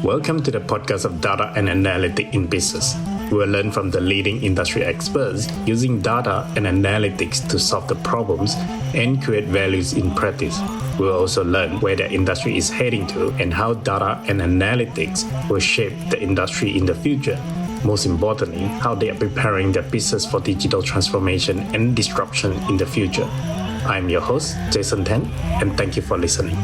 Welcome to the podcast of Data and Analytics in Business. We will learn from the leading industry experts using data and analytics to solve the problems and create values in practice. We will also learn where the industry is heading to and how data and analytics will shape the industry in the future. Most importantly, how they are preparing their business for digital transformation and disruption in the future. I'm your host, Jason Tan, and thank you for listening.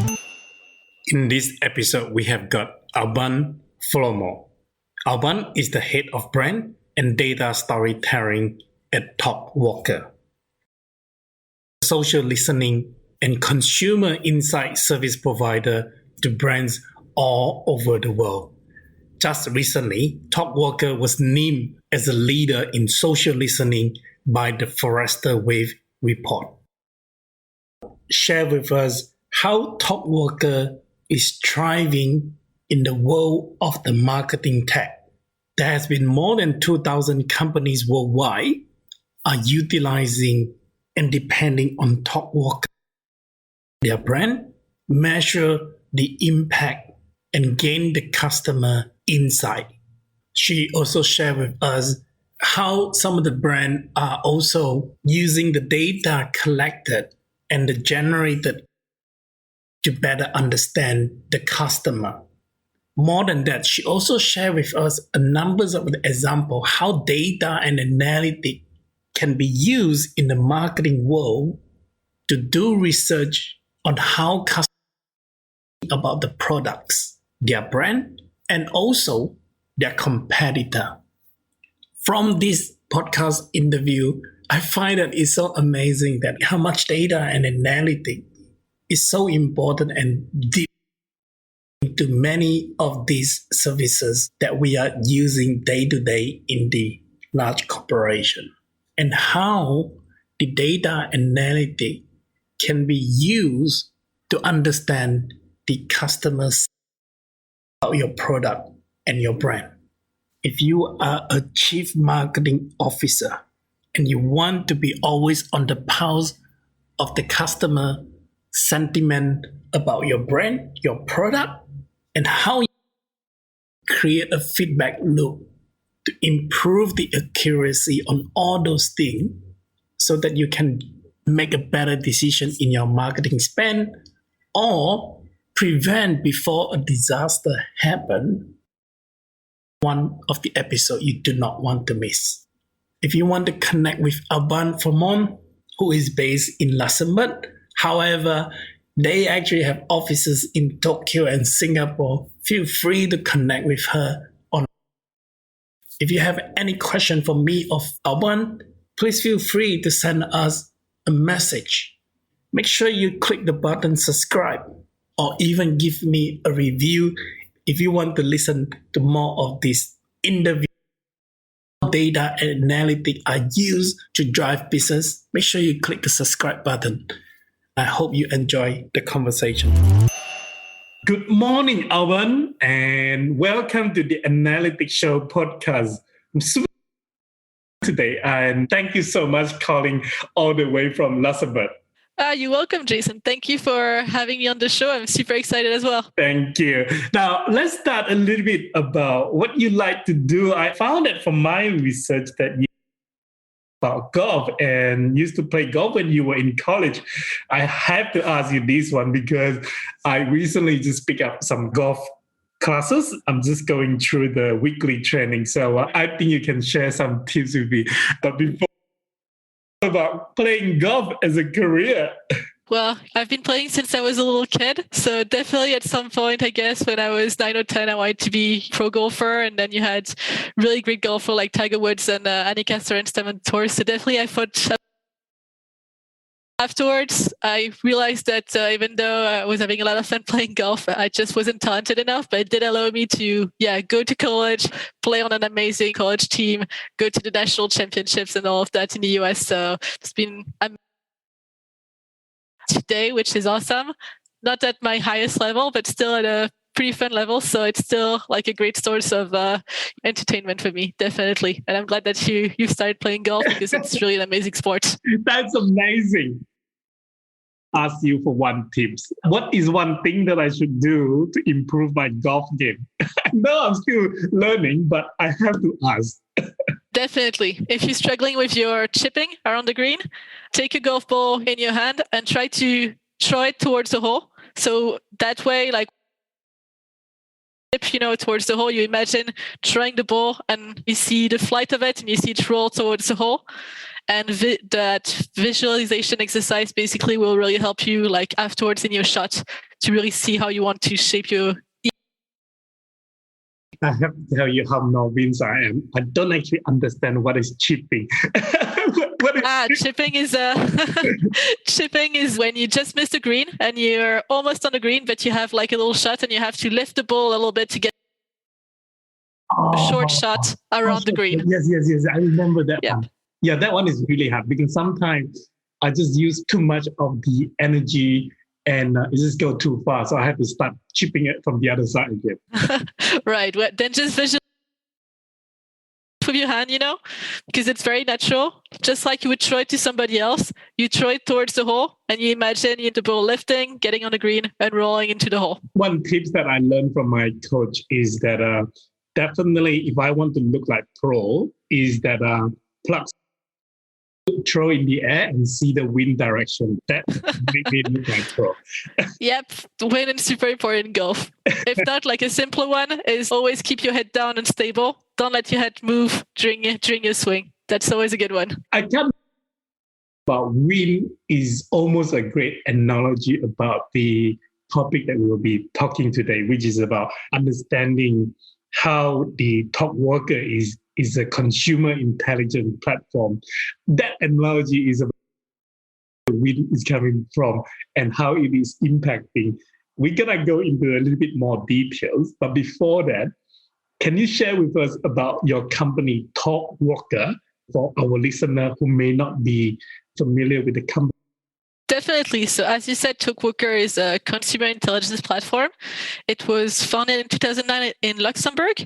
In this episode, we have got Albane Flamant. Albane is the head of brand and data storytelling at Talkwalker, social listening and consumer insight service provider to brands all over the world. Just recently, Talkwalker was named as a leader in social listening by the Forrester Wave Report. Share with us how Talkwalker is thriving in the world of the marketing tech. There has been more than 2,000 companies worldwide are utilizing and depending on Talkwalker. Their brand, measure the impact and gain the customer insight. She also shared with us how some of the brands are also using the data collected and the generated to better understand the customer. More than that, she also shared with us a numbers of the example how data and analytics can be used in the marketing world to do research on how customers think about the products, their brand, and also their competitor. From this podcast interview, I find that it's so amazing that how much data and analytics is so important and deep into many of these services that we are using day to day in the large corporation, and how the data analytics can be used to understand the customers about your product and your brand. If you are a chief marketing officer and you want to be always on the pulse of the customer sentiment about your brand, your product, and how you create a feedback loop to improve the accuracy on all those things so that you can make a better decision in your marketing spend or prevent before a disaster happens. One of the episodes you do not want to miss. If you want to connect with Albane Flamant, who is based in Luxembourg, however, they actually have offices in Tokyo and Singapore. Feel free to connect with her on. If you have any question for me or Albane, please feel free to send us a message. Make sure you click the button subscribe or even give me a review if you want to listen to more of this interview. Data and analytics are used to drive business. Make sure you click the subscribe button. I hope you enjoy the conversation. Good morning, Albane, and welcome to the Analytics Show podcast. I'm super today, and thank you so much calling all the way from Luxembourg. You're welcome, Jason. Thank you for having me on the show. I'm super excited as well. Thank you. Now, let's start a little bit about what you like to do. I found that from my research that you about golf and used to play golf when you were in college. I have to ask you this one because I recently just picked up some golf classes. I'm just going through the weekly training. So I think you can share some tips with me. But before about playing golf as a career. Well, I've been playing since I was a little kid. So definitely at some point, I guess, when I was 9 or 10, I wanted to be pro golfer. And then you had really great golfers like Tiger Woods and Annika Sorenstam on tour. So definitely I thought afterwards, I realized that even though I was having a lot of fun playing golf, I just wasn't talented enough. But it did allow me to, go to college, play on an amazing college team, go to the national championships and all of that in the US. So it's been today, which is awesome. Not at my highest level, but still at a pretty fun level. So it's still like a great source of entertainment for me, definitely. And I'm glad that you started playing golf because it's really an amazing sport. That's amazing. ask you for one tips. What is one thing that I should do to improve my golf game? I know I'm still learning, but I have to ask. Definitely. If you're struggling with your chipping around the green, take a golf ball in your hand and try to throw it towards the hole. So that way, like, towards the hole, you imagine throwing the ball and you see the flight of it and you see it roll towards the hole. And that visualization exercise basically will really help you, like, afterwards in your shot to really see how you want to shape your. I have to tell you how novice I am. I don't actually understand what is chipping. Chipping is chipping is when you just miss the green and you're almost on the green, but you have like a little shot and you have to lift the ball a little bit to get a short shot around the green. Yes. I remember that one. Yeah, that one is really hard because sometimes I just use too much of the energy and it just go too far. So I have to start chipping it from the other side again. Right. Well, then just visualize with your hand, because it's very natural. Just like you would throw it to somebody else, you throw it towards the hole and you imagine the ball lifting, getting on the green and rolling into the hole. One tips that I learned from my coach is that definitely if I want to look like pro, is that plugs throw in the air and see the wind direction. That make me look like pro. Yep, wind is super important in golf. If not, like a simpler one is always keep your head down and stable. Don't let your head move during your swing. That's always a good one. I can't. But wind is almost a great analogy about the topic that we will be talking today, which is about understanding how the Talkwalker is a consumer intelligence platform. That analogy is about where the wind is coming from and how it is impacting. We're going to go into a little bit more details, but before that, can you share with us about your company, Talkwalker, for our listener who may not be familiar with the company? Definitely. So as you said, Talkwalker is a consumer intelligence platform. It was founded in 2009 in Luxembourg,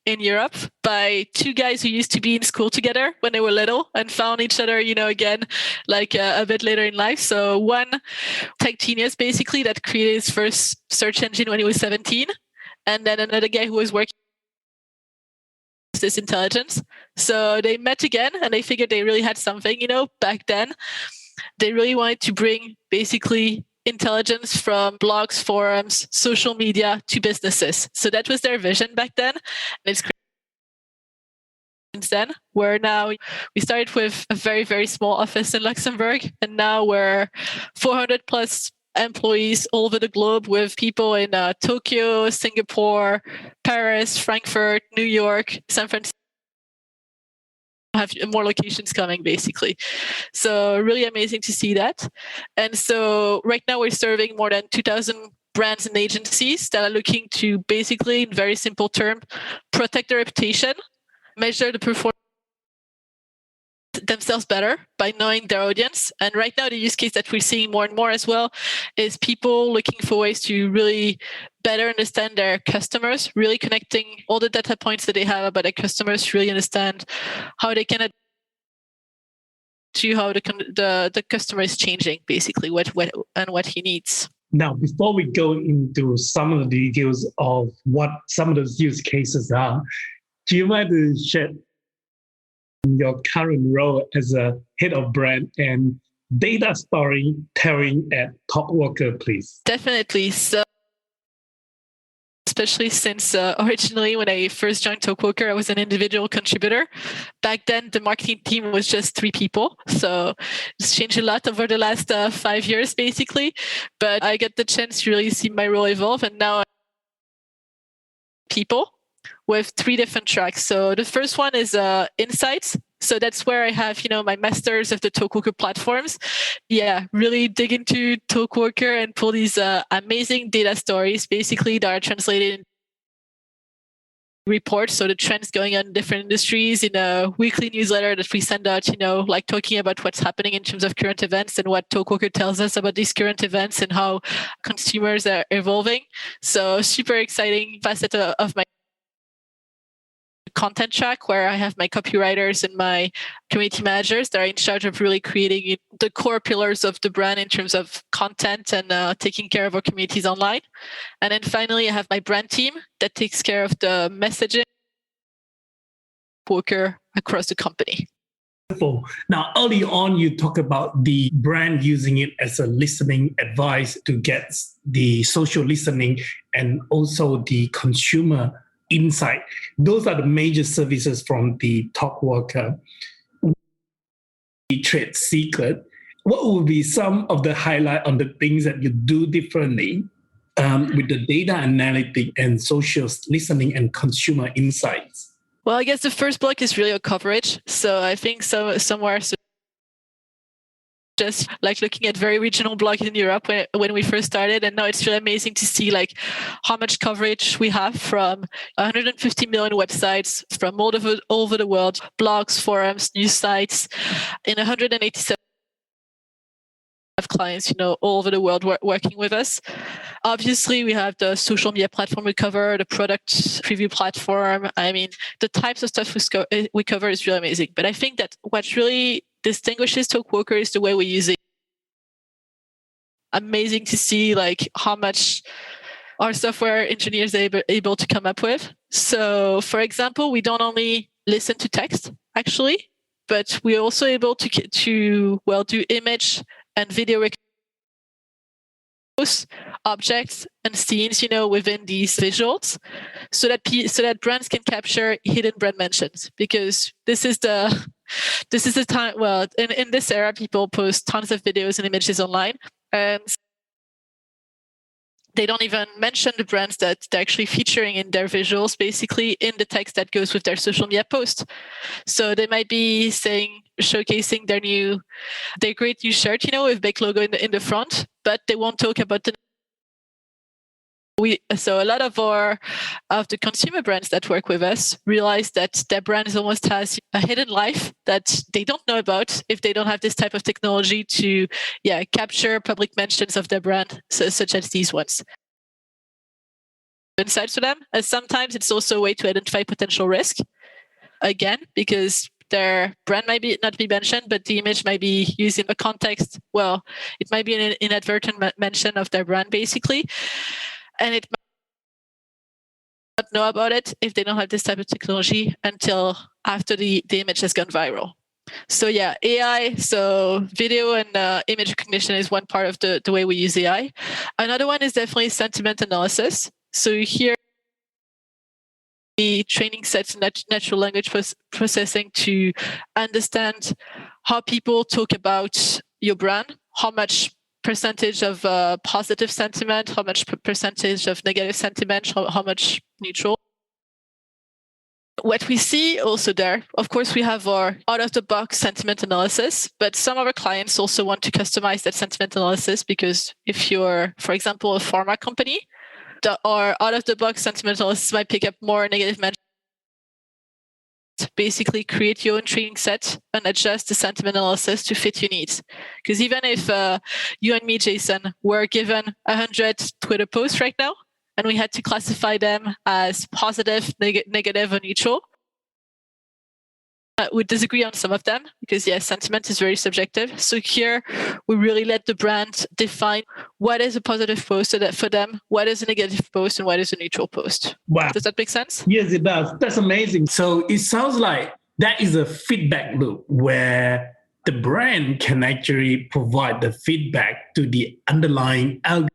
in Europe, by two guys who used to be in school together when they were little and found each other, again, like a bit later in life. So one tech genius, basically, that created his first search engine when he was 17. And then another guy who was working this intelligence. So they met again and they figured they really had something, back then. They really wanted to bring basically intelligence from blogs, forums, social media to businesses. So that was their vision back then. And it's great since then. We started with a very, very small office in Luxembourg, and now we're 400 plus employees all over the globe with people in Tokyo, Singapore, Paris, Frankfurt, New York, San Francisco. Have more locations coming, basically. So really amazing to see that. And so right now we're serving more than 2,000 brands and agencies that are looking to basically, in very simple terms, protect their reputation, measure the performance themselves better by knowing their audience. And right now the use case that we're seeing more and more as well is people looking for ways to really better understand their customers, really connecting all the data points that they have about their customers to really understand how they can to how the customer is changing, basically what he needs. Now, before we go into some of the details of what some of those use cases are, do you mind to share your current role as a head of brand and data storytelling at Talkwalker, please? Definitely. So, especially since originally when I first joined Talkwalker, I was an individual contributor. Back then, the marketing team was just 3 people. So it's changed a lot over the last 5 years, basically. But I got the chance to really see my role evolve. And now people with 3 different tracks. So the first one is insights. So that's where I have, my masters of the Talkwalker platforms. Yeah, really dig into Talkwalker and pull these amazing data stories, basically, that are translated in reports. So the trends going on in different industries in a weekly newsletter that we send out, like talking about what's happening in terms of current events and what Talkwalker tells us about these current events and how consumers are evolving. So super exciting facet of my content track where I have my copywriters and my community managers that are in charge of really creating the core pillars of the brand in terms of content and taking care of our communities online. And then finally, I have my brand team that takes care of the messaging worker across the company. Now, early on, you talk about the brand using it as a listening advice to get the social listening and also the consumer insight. Those are the major services from the Talkwalker. The trade secret. What would be some of the highlight on the things that you do differently with the data analytics and social listening and consumer insights? Well, I guess the first block is really a coverage. So I think somewhere just like looking at very regional blogs in Europe when we first started. And now it's really amazing to see like how much coverage we have from 150 million websites from all over the world, blogs, forums, news sites, in 187 clients, all over the world working with us. Obviously, we have the social media platform we cover, the product preview platform. I mean, the types of stuff we cover is really amazing. But I think that what really distinguishes Talkwalker is the way we use it. Amazing to see like how much our software engineers are able to come up with. So, for example, we don't only listen to text, actually, but we're also able to do image and video objects and scenes, within these visuals, so that brands can capture hidden brand mentions. Because this is the time. Well, in this era, people post tons of videos and images online, and they don't even mention the brands that they're actually featuring in their visuals, basically in the text that goes with their social media post. So they might be showcasing their great new shirt, with big logo in the front, but they won't talk about so a lot of the consumer brands that work with us realize that their brand almost has a hidden life that they don't know about if they don't have this type of technology to capture public mentions of their brand, such as these ones. Insights for them, as sometimes it's also a way to identify potential risk, again, because their brand might not be mentioned, but the image might be used in a context. Well, it might be an inadvertent mention of their brand, basically. And it might not know about it if they don't have this type of technology until after the image has gone viral. So AI, so video and image recognition is one part of the way we use AI. Another one is definitely sentiment analysis. So here, the training sets natural language processing to understand how people talk about your brand, how much percentage of positive sentiment, how much percentage of negative sentiment, how much neutral. What we see also there, of course, we have our out-of-the-box sentiment analysis, but some of our clients also want to customize that sentiment analysis, because if you're, for example, a pharma company, our out-of-the-box sentiment analysis might pick up more negative mentions. Basically create your own training set and adjust the sentiment analysis to fit your needs. Because even if you and me, Jason, were given 100 Twitter posts right now, and we had to classify them as positive, negative, or neutral, would disagree on some of them, because sentiment is very subjective. So here we really let the brand define what is a positive post for them, what is a negative post, and what is a neutral post. Wow. Does that make sense? Yes, it does. That's amazing. So it sounds like that is a feedback loop where the brand can actually provide the feedback to the underlying algorithm,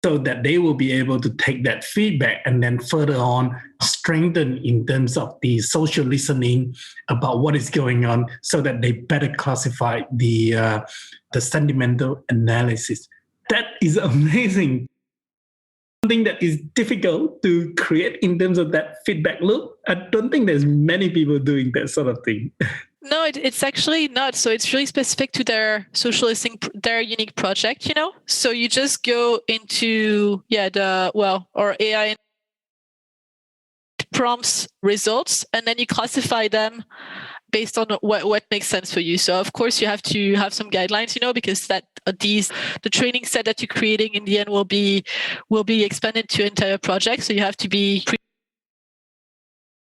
so that they will be able to take that feedback and then further on strengthen in terms of the social listening about what is going on, so that they better classify the sentimental analysis. That is amazing. Something that is difficult to create in terms of that feedback loop. I don't think there's many people doing that sort of thing. No, it's actually not. So it's really specific to their social listening, their unique project, So you just go into, or AI prompts results, and then you classify them based on what makes sense for you. So of course you have to have some guidelines, because the training set that you're creating in the end will be expanded to entire project. So you have to be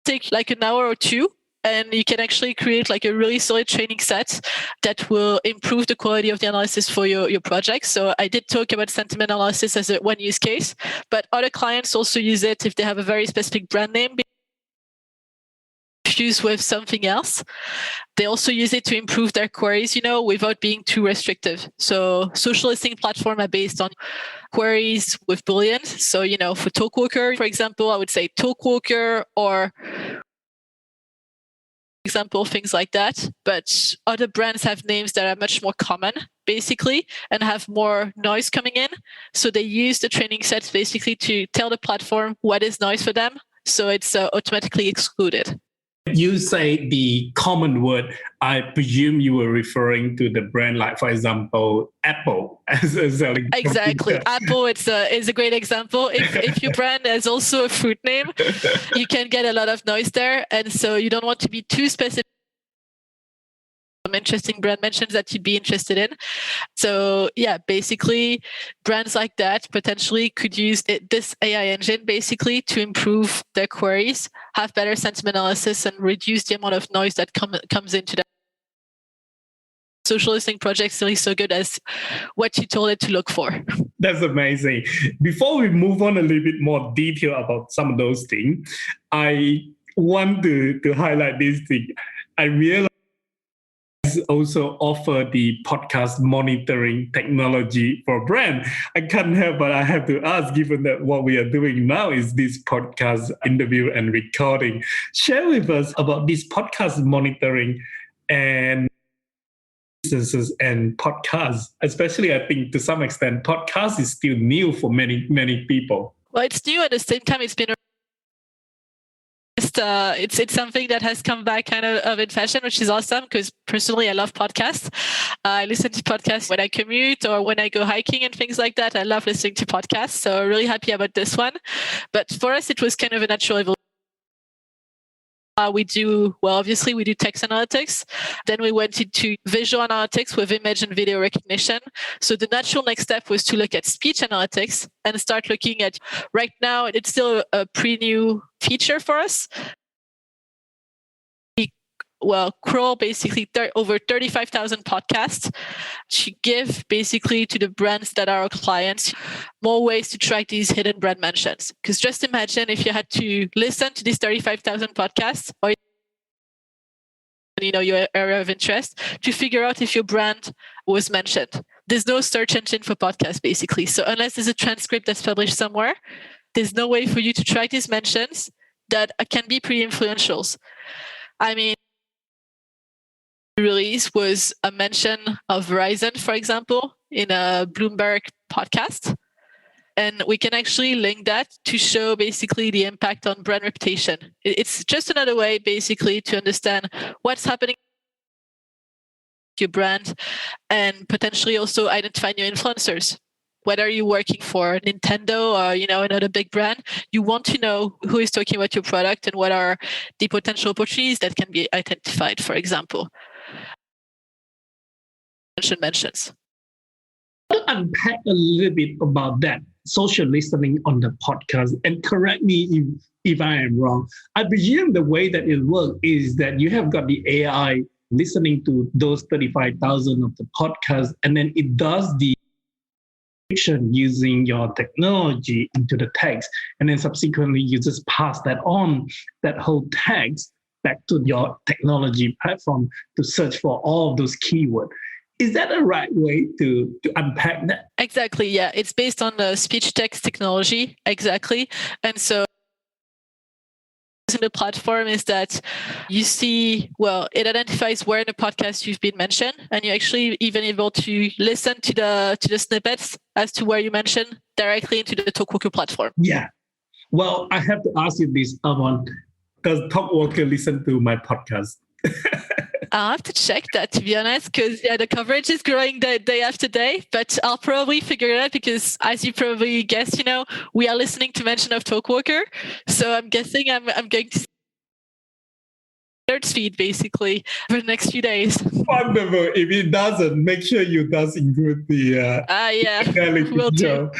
take like an hour or two, and you can actually create like a really solid training set that will improve the quality of the analysis for your project. So I did talk about sentiment analysis as one use case, but other clients also use it if they have a very specific brand name fused with something else. They also use it to improve their queries, without being too restrictive. So social listening platforms are based on queries with Boolean. So, for Talkwalker, for example, I would say Talkwalker or example, things like that. But other brands have names that are much more common, basically, and have more noise coming in. So they use the training sets basically to tell the platform what is noise for them. So it's automatically excluded. You say the common word, I presume you were referring to the brand, like, for example, Apple. Exactly. Apple is a great example. If your brand has also a fruit name, you can get a lot of noise there. And so you don't want to be too specific. Some interesting brand mentions that you'd be interested in. So yeah, basically brands like that potentially could use this AI engine basically to improve their queries, have better sentiment analysis, and reduce the amount of noise that comes into them. Social listening projects really so good as what you told it to look for. That's amazing. Before we move on a little bit more detail about some of those things, I want to highlight this thing. I realize also offer the podcast monitoring technology for brand. I can't help but I have to ask, given that what we are doing now is this podcast interview and recording, share with us about this podcast monitoring and businesses and podcasts. Especially, I think to some extent, podcast is still new for many, many people. Well, it's new at the same time. It's been it's something that has come back kind of in fashion, which is awesome because personally I love podcasts. I listen to podcasts when I commute or when I go hiking and things like that. I love listening to podcasts, so really happy about this one. But for us, it was kind of a natural evolution. Obviously we do text analytics. Then we went into visual analytics with image and video recognition. So the natural next step was to look at speech analytics and start looking at, right now, it's still a pretty new feature for us. Crawl basically over 35,000 podcasts to give basically to the brands that are our clients more ways to track these hidden brand mentions. Because just imagine if you had to listen to these 35,000 podcasts or your area of interest to figure out if your brand was mentioned. There's no search engine for podcasts basically. So unless there's a transcript that's published somewhere, there's no way for you to track these mentions that can be pretty influential. I mean, release was a mention of Verizon, for example, in a Bloomberg podcast. And we can actually link that to show basically the impact on brand reputation. It's just another way basically to understand what's happening to your brand and potentially also identify new influencers. Whether you're working for Nintendo or another big brand, you want to know who is talking about your product and what are the potential opportunities that can be identified, for example. Mentions. I'll unpack a little bit about that social listening on the podcast, and correct me if I am wrong. I presume the way that it works is that you have got the AI listening to those 35,000 of the podcasts, and then it does the using your technology into the text, and then subsequently you just pass that on, that whole text, back to your technology platform to search for all of those keywords. Is that a right way to unpack that? Exactly, yeah. It's based on the speech text technology, exactly. And so in the platform is that you see, it identifies where in the podcast you've been mentioned, and you're actually even able to listen to the snippets as to where you mentioned directly into the Talkwalker platform. Yeah. Well, I have to ask you this, Albane. Does Talkwalker listen to my podcast? I'll have to check that, to be honest, because the coverage is growing day after day, but I'll probably figure it out because, as you probably guessed, we are listening to mention of Talkwalker. So I'm guessing I'm going to search feed basically for the next few days. Wonderful. If it doesn't, make sure you does include the will do.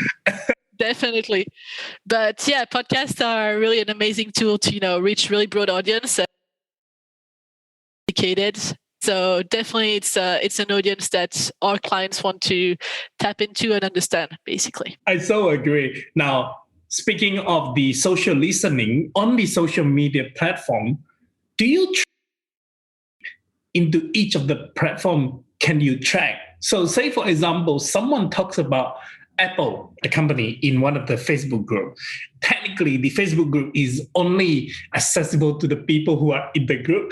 Definitely. But yeah, podcasts are really an amazing tool to, reach really broad audience. Dedicated. So definitely it's an audience that our clients want to tap into and understand, basically. I so agree. Now, speaking of the social listening on the social media platform, do you into each of the platform can you track? So say, for example, someone talks about Apple, the company, in one of the Facebook group. Technically, the Facebook group is only accessible to the people who are in the group.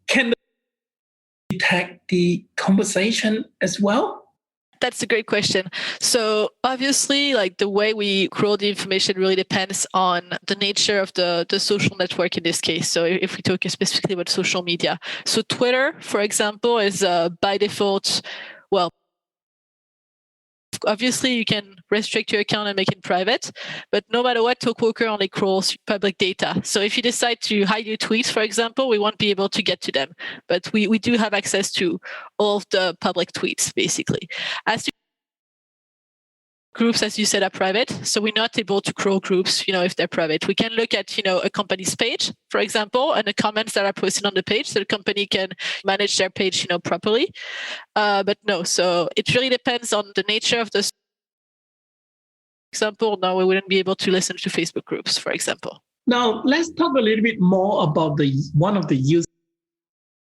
Can they detect the conversation as well? That's a great question. So obviously, like the way we crawl the information really depends on the nature of the social network in this case. So if we talk specifically about social media, so Twitter, for example, is by default, well, obviously you can restrict your account and make it private, but no matter what, Talkwalker only crawls public data. So if you decide to hide your tweets, for example, we won't be able to get to them, but we do have access to all of the public tweets, basically. As to groups, as you said, are private, so we're not able to crawl groups, if they're private. We can look at, a company's page, for example, and the comments that are posted on the page, so the company can manage their page, properly. But no, so it really depends on the nature of the example. No, we wouldn't be able to listen to Facebook groups, for example. Now, let's talk a little bit more about one of the user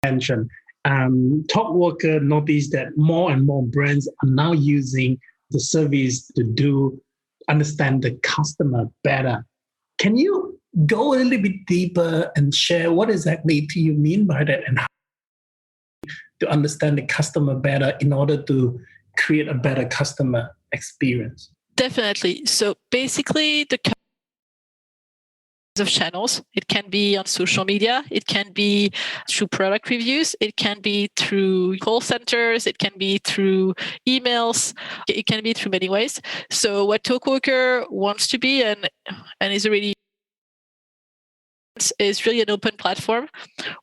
mentioned. Talkwalker noticed that more and more brands are now using the service to understand the customer better. Can you go a little bit deeper and share what exactly do you mean by that and how to understand the customer better in order to create a better customer experience? Definitely. So basically, the of channels. It can be on social media. It can be through product reviews. It can be through call centers. It can be through emails. It can be through many ways. So what Talkwalker wants to be and is already is really an open platform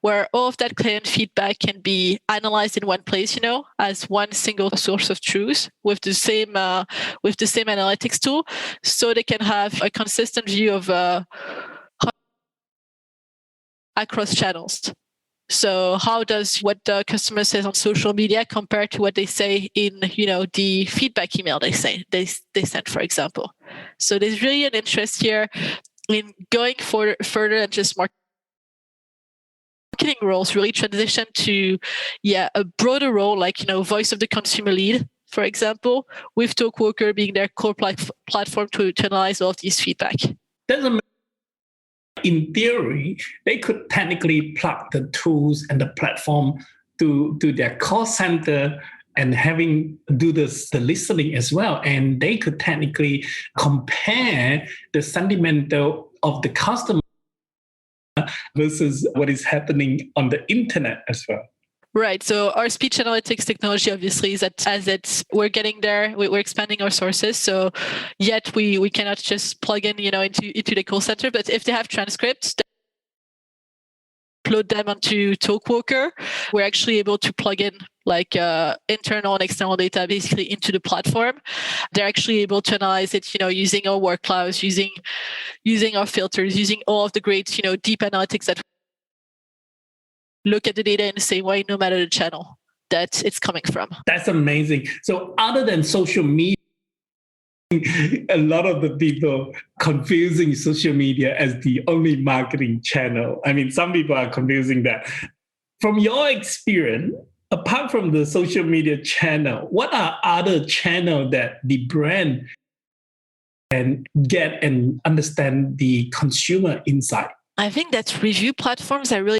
where all of that client feedback can be analyzed in one place, as one single source of truth with the same analytics tool, so they can have a consistent view of across channels. So how does what the customer says on social media compare to what they say in, the feedback email they sent, for example. So there's really an interest here in going further and just marketing roles really transition to a broader role, like voice of the consumer lead, for example, with Talkwalker being their core platform to analyze all of these feedback. In theory, they could technically plug the tools and the platform to their call center and do the listening as well. And they could technically compare the sentiment of the customer versus what is happening on the internet as well. Right. So our speech analytics technology, obviously, is that we're getting there, we're expanding our sources. So yet we cannot just plug in, into the call center. But if they have transcripts, upload them onto Talkwalker, we're actually able to plug in like internal and external data basically into the platform. They're actually able to analyze it, using our workflows, using our filters, using all of the great, deep analytics that look at the data in the same way, no matter the channel that it's coming from. That's amazing. So other than social media, a lot of the people confusing social media as the only marketing channel. I mean, some people are confusing that. From your experience, apart from the social media channel, what are other channels that the brand can get and understand the consumer insight? I think that review platforms are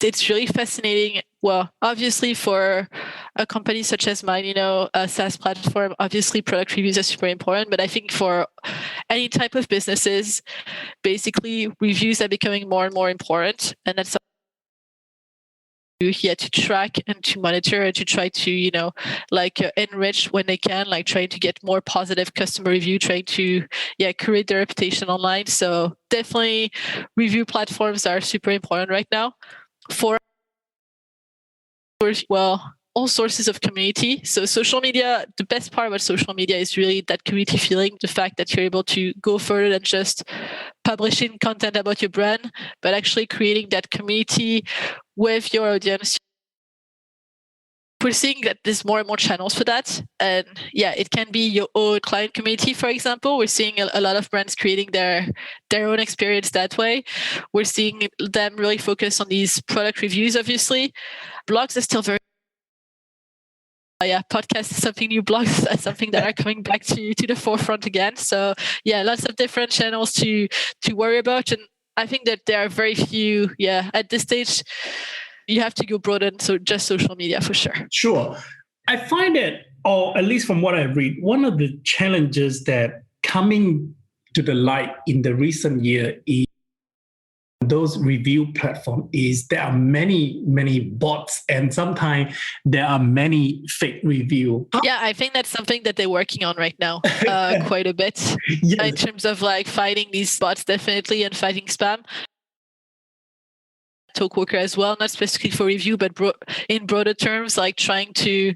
it's really fascinating. Well, obviously for a company such as mine, a SaaS platform, obviously product reviews are super important. But I think for any type of businesses, basically reviews are becoming more and more important. And that's here to track and to monitor and to try to, enrich when they can, like trying to get more positive customer review, trying to, create their reputation online. So definitely review platforms are super important right now. For well, all sources of community. So social media, the best part about social media is really that community feeling, the fact that you're able to go further than just publishing content about your brand, but actually creating that community with your audience. We're seeing that there's more and more channels for that. And yeah, it can be your own client community, for example. We're seeing a lot of brands creating their own experience that way. We're seeing them really focus on these product reviews, obviously. Blogs are still very podcast is something new, blogs are something that are coming back to the forefront again. So yeah, lots of different channels to worry about. And I think that there are very few, at this stage, you have to go broaden, so just social media for sure. Sure. I find that, or at least from what I read, one of the challenges that coming to the light in the recent year is those review platforms is there are many bots, and sometimes there are many fake reviews. Yeah, I think that's something that they're working on right now quite a bit. Yes. In terms of like fighting these bots, definitely, and fighting spam. Talkwalker as well, not specifically for review, but in broader terms, like trying to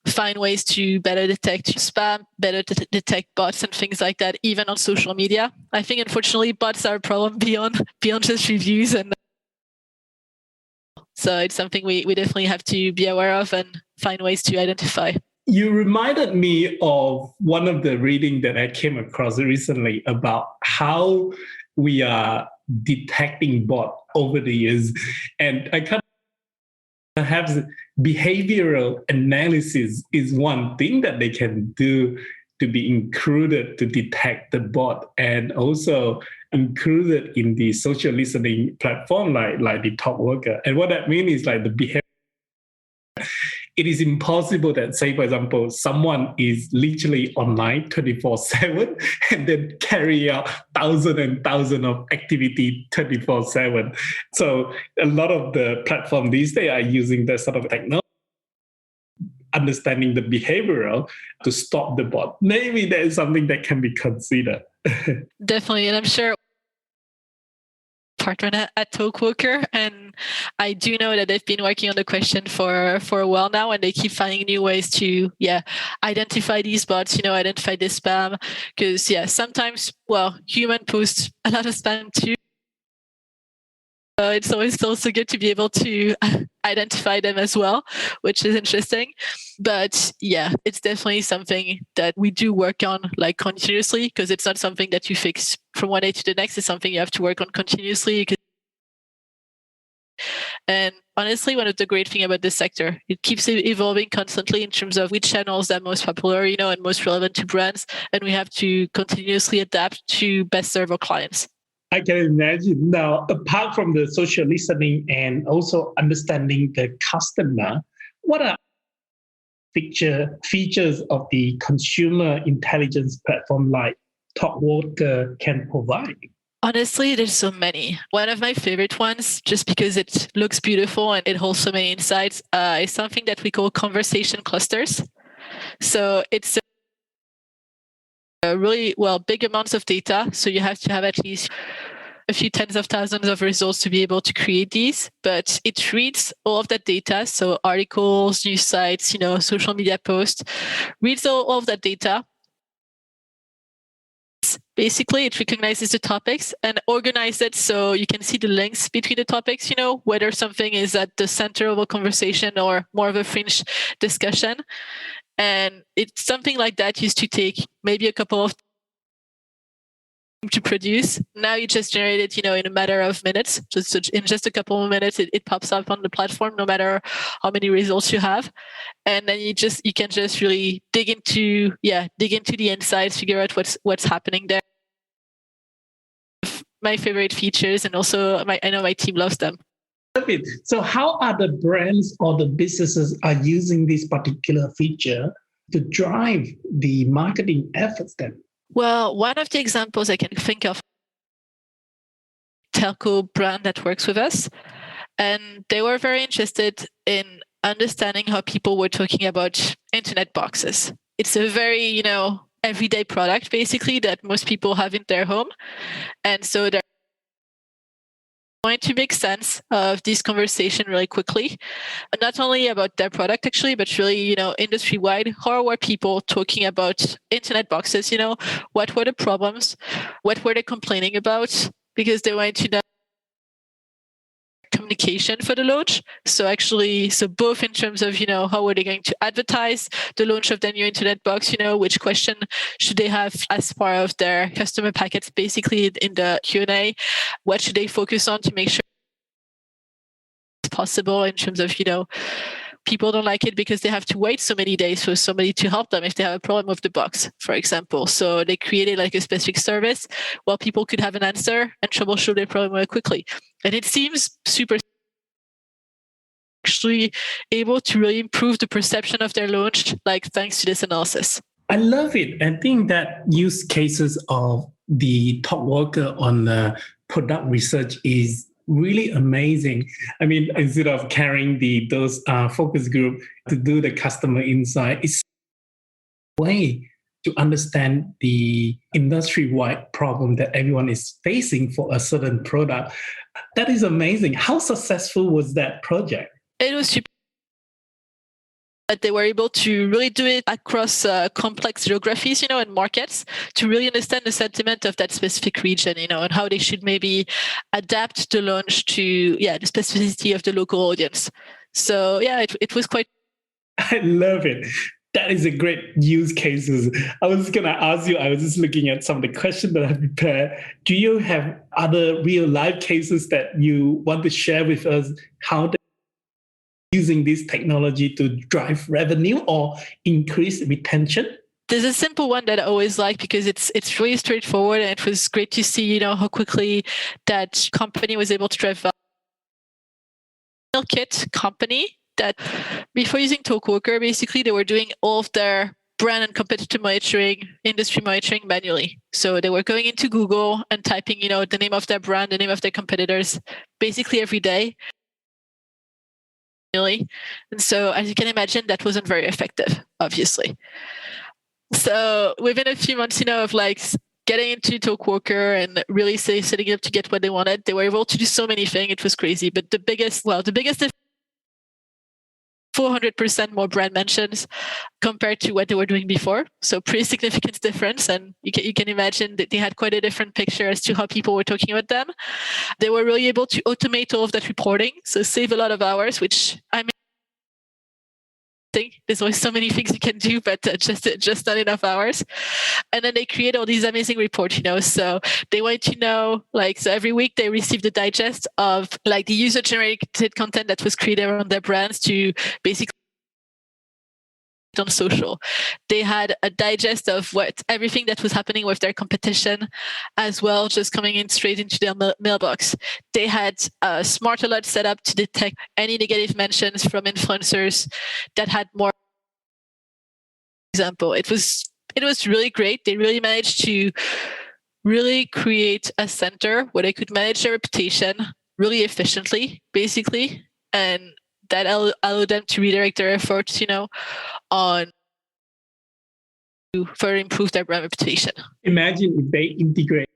find ways to better detect spam, better detect bots and things like that, even on social media. I think, unfortunately, bots are a problem beyond just reviews, and so it's something we definitely have to be aware of and find ways to identify. You reminded me of one of the reading that I came across recently about how we are detecting bot over the years, and I kind of perhaps behavioral analysis is one thing that they can do to be included to detect the bot, and also included in the social listening platform like the Talkwalker. And what that means is like the behavior. It is impossible that, say, for example, someone is literally online 24/7 and then carry out thousands and thousands of activity 24/7. So a lot of the platforms these days are using that sort of technology, understanding the behavioral to stop the bot. Maybe that is something that can be considered. Definitely, and I'm sure partner at Talkwalker, and I do know that they've been working on the question for a while now, and they keep finding new ways to identify these bots, identify this spam, because sometimes human posts a lot of spam too. It's always also good to be able to identify them as well, which is interesting. But it's definitely something that we do work on like continuously, because it's not something that you fix from one day to the next. It's something you have to work on continuously. And honestly, one of the great things about this sector, it keeps evolving constantly in terms of which channels are most popular, and most relevant to brands. And we have to continuously adapt to best serve our clients. I can imagine. Now, apart from the social listening and also understanding the customer, what are features of the consumer intelligence platform like Talkwalker can provide? Honestly, there's so many. One of my favorite ones, just because it looks beautiful and it holds so many insights, is something that we call conversation clusters. So it's really big amounts of data. So you have to have at least a few tens of thousands of results to be able to create these, but it reads all of that data. So articles, news sites, social media posts, reads all of that data. Basically, it recognizes the topics and organizes it so you can see the links between the topics, whether something is at the center of a conversation or more of a fringe discussion. And it's something like that used to take maybe a couple of to produce. Now you just generate it, in a matter of minutes. Just in just a couple of minutes, it pops up on the platform, no matter how many results you have. And then you can just really dig into the insights, figure out what's happening there. My favorite features, and also I know my team loves them. So how are the brands or the businesses are using this particular feature to drive the marketing efforts then? Well, one of the examples I can think of, telco brand that works with us, and they were very interested in understanding how people were talking about internet boxes. It's a very, everyday product basically that most people have in their home. And so they're Going to make sense of this conversation really quickly, not only about their product actually, but really, industry wide. How were people talking about internet boxes? What were the problems? What were they complaining about? Because they wanted to know communication for the launch. So both in terms of, how are they going to advertise the launch of the new internet box, which question should they have as part of their customer packets, basically in the Q&A, what should they focus on to make sure it's possible in terms of, people don't like it because they have to wait so many days for somebody to help them if they have a problem with the box, for example. So they created like a specific service where people could have an answer and troubleshoot their problem very quickly. And it seems super actually able to really improve the perception of their launch, like thanks to this analysis. I love it. I think that use cases of the Talkwalker on the product research is really amazing. I mean, instead of carrying those focus group to do the customer insight, it's a way to understand the industry-wide problem that everyone is facing for a certain product. That is amazing. How successful was that project? It was super. But they were able to really do it across complex geographies, and markets to really understand the sentiment of that specific region, and how they should maybe adapt the launch to, the specificity of the local audience. So, it was quite. I love it. That is a great use cases. I was going to ask you, I was just looking at some of the questions that I prepared. Do you have other real life cases that you want to share with us? How they using this technology to drive revenue or increase retention? There's a simple one that I always like because it's really straightforward, and it was great to see, how quickly that company was able to drive a meal kit company that before using Talkwalker, basically they were doing all of their brand and competitor monitoring, industry monitoring manually. So they were going into Google and typing, the name of their brand, the name of their competitors, basically every day. And so, as you can imagine, that wasn't very effective, obviously. So within a few months, of like getting into Talkwalker and really setting it up to get what they wanted, they were able to do so many things. It was crazy. But the biggest 400% more brand mentions compared to what they were doing before. So pretty significant difference. And you can imagine that they had quite a different picture as to how people were talking about them. They were really able to automate all of that reporting. So save a lot of hours, which there's always so many things you can do, but just not enough hours. And then they create all these amazing reports, so they want to know, so every week they receive the digest of like the user generated content that was created around their brands to basically on social. They had a digest of everything that was happening with their competition as well, just coming in straight into their mailbox. They had a smart alert set up to detect any negative mentions from influencers that had more. Example, it was really great. They really managed to really create a center where they could manage their reputation really efficiently, basically, and that allowed them to redirect their efforts, on to further improve their brand reputation. Imagine if they integrate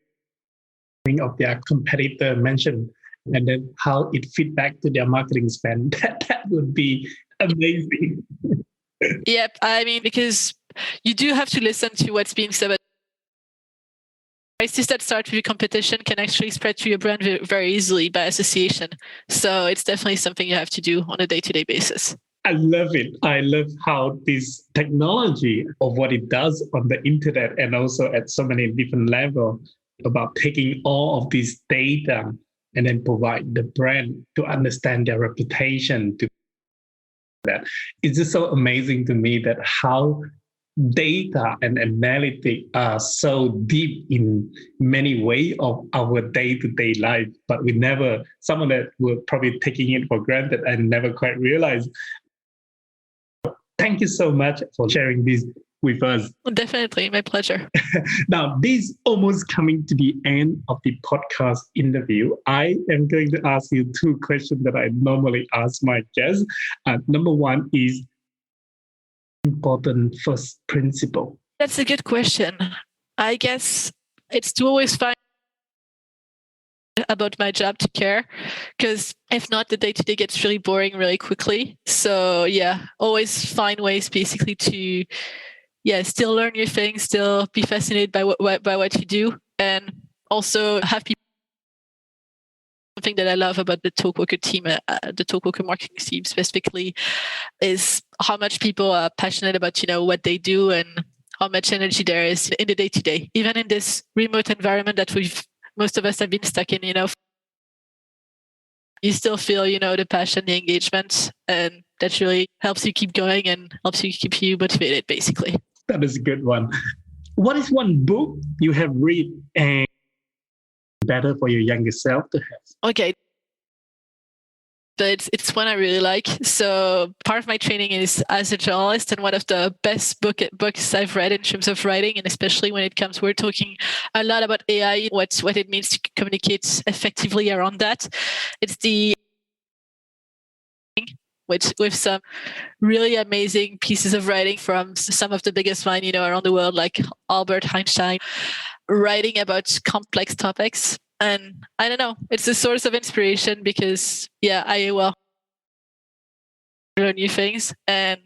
of their competitor mentioned and then how it feed back to their marketing spend. That would be amazing. Yep, I mean, because you do have to listen to what's being said. Crises that start with competition can actually spread to your brand very easily by association. So it's definitely something you have to do on a day-to-day basis. I love it. I love how this technology of what it does on the internet and also at so many different levels about taking all of this data and then provide the brand to understand their reputation. To that, it's just so amazing to me that how data and analytics are so deep in many ways of our day-to-day life, but some of that we're probably taking it for granted and never quite realize. Thank you so much for sharing this with us. Definitely, my pleasure. Now, this is almost coming to the end of the podcast interview. I am going to ask you two questions that I normally ask my guests. Number one is important first principle. That's a good question. I guess it's to always find about my job to care, because if not, the day-to-day gets really boring really quickly. So yeah, always find ways basically to still learn new things, still be fascinated by what you do, and also have people. Something that I love about the Talkwalker team, the Talkwalker marketing team specifically, is how much people are passionate about what they do and how much energy there is in the day-to-day, even in this remote environment that most of us have been stuck in. You still feel the passion, the engagement, and that really helps you keep going and helps you keep you motivated, basically. That is a good one. What is one book you have read and better for your younger self to have? Okay. But it's one I really like. So part of my training is as a journalist, and one of the best books I've read in terms of writing, and especially when it comes, we're talking a lot about AI, what it means to communicate effectively around that. It's with some really amazing pieces of writing from some of the biggest minds, around the world, like Albert Einstein, writing about complex topics. And I don't know, it's a source of inspiration because, I learn new things. And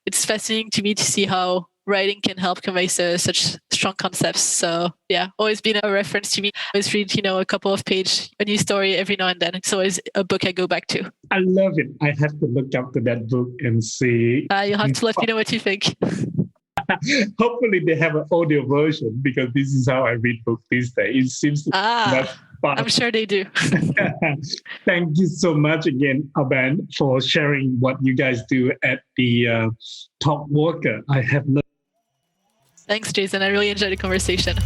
it's fascinating to me to see how writing can help convey such strong concepts. So always been a reference to me. I always read, a couple of pages, a new story every now and then. It's always a book I go back to. I love it. I have to look up to that book and see. You'll have to let me know what you think. Hopefully they have an audio version, because this is how I read books these days. It seems to be much fun. I'm sure they do. Thank you so much again, Albane, for sharing what you guys do at the Talkwalker. I have learned. Thanks, Jason. I really enjoyed the conversation.